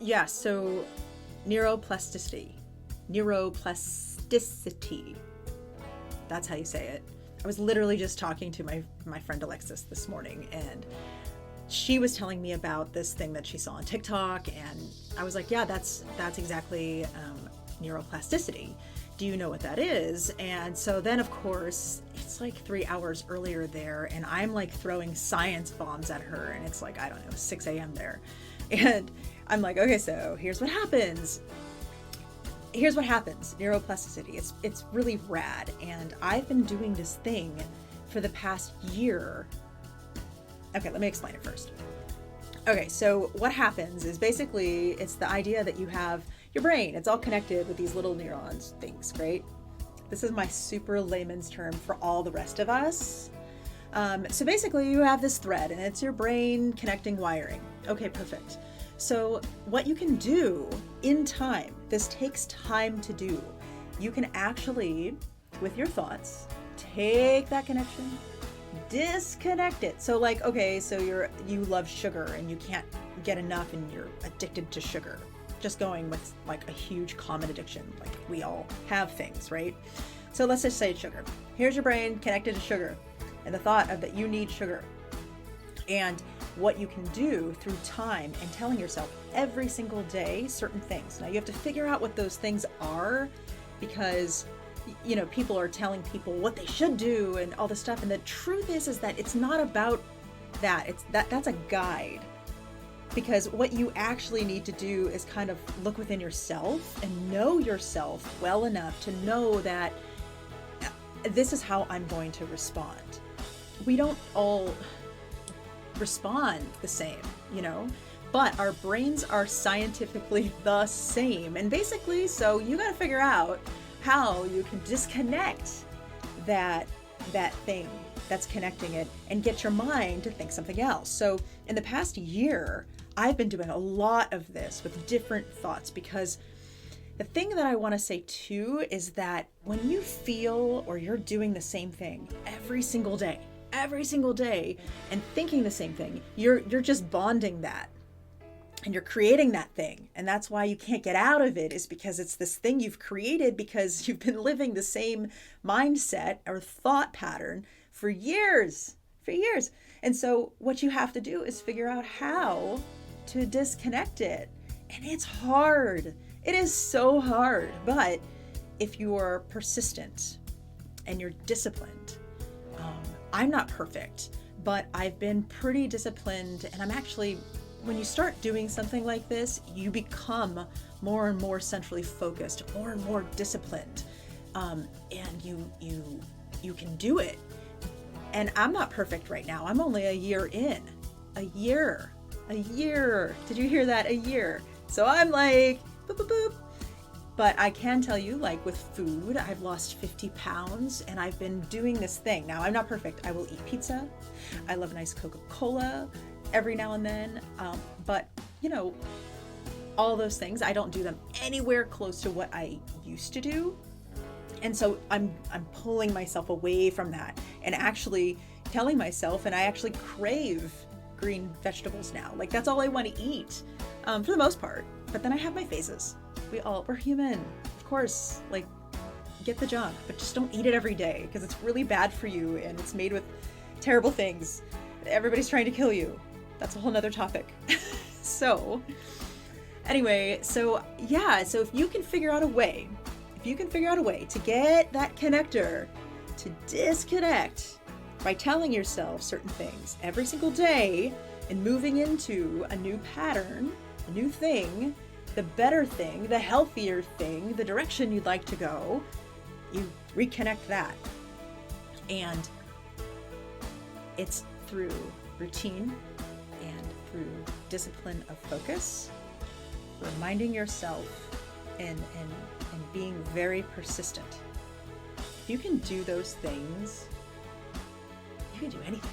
Yeah, so neuroplasticity. Neuroplasticity. That's how you say it. I was literally just talking to my friend Alexis this morning, and she was telling me about this thing that she saw on TikTok, and I was like, yeah, that's exactly neuroplasticity. Do you know what that is? And so then, of course, it's like 3 hours earlier there, and I'm like throwing science bombs at her, and it's like, I don't know, 6 a.m. there. And I'm like, okay, so here's what happens. Neuroplasticity. It's really rad. And I've been doing this thing for the past year. Okay, let me explain it first. Okay, so what happens is basically it's the idea that you have your brain. It's all connected with these little neurons things, right? This is my super layman's term for all the rest of us. So basically you have this thread and it's your brain connecting wiring. Okay, perfect. So what you can do in time, this takes time to do. You can actually, with your thoughts, take that connection, disconnect it. So like, okay, so you love sugar and you can't get enough and you're addicted to sugar. Just going with like a huge common addiction. Like we all have things, right? So let's just say it's sugar. Here's your brain connected to sugar and the thought of that you need sugar. And what you can do through time and telling yourself every single day certain things. Now you have to figure out what those things are, because you know people are telling people what they should do and all this stuff, and the truth is that it's not about that. It's that's a guide, because what you actually need to do is kind of look within yourself and know yourself well enough to know that this is how I'm going to respond. We don't all respond the same, you know, but our brains are scientifically the same. And basically, so you got to figure out how you can disconnect that thing that's connecting it and get your mind to think something else. So in the past year, I've been doing a lot of this with different thoughts, because the thing that I want to say too is that when you feel or you're doing the same thing every single day and thinking the same thing, you're just bonding that and you're creating that thing. And that's why you can't get out of it, is because it's this thing you've created because you've been living the same mindset or thought pattern for years. And so what you have to do is figure out how to disconnect it. And it's hard. It is so hard. But if you're persistent and you're disciplined, I'm not perfect, but I've been pretty disciplined, and I'm actually, when you start doing something like this, you become more and more centrally focused, more and more disciplined, and you can do it. And I'm not perfect right now. I'm only a year in. A year. Did you hear that? A year. So I'm like, boop, boop, boop. But I can tell you, like with food, I've lost 50 pounds and I've been doing this thing. Now, I'm not perfect. I will eat pizza. I love a nice Coca-Cola every now and then. But, you know, all those things, I don't do them anywhere close to what I used to do. And so I'm pulling myself away from that and actually telling myself, and I actually crave green vegetables now. Like that's all I want to eat for the most part. But then I have my phases. We're human, of course, like get the junk, but just don't eat it every day because it's really bad for you and it's made with terrible things. Everybody's trying to kill you. That's a whole nother topic. So anyway, so if you can figure out a way to get that connector to disconnect by telling yourself certain things every single day and moving into a new pattern, a new thing, the better thing, the healthier thing, the direction you'd like to go, you reconnect that. And it's through routine and through discipline of focus, reminding yourself and being very persistent. If you can do those things, you can do anything.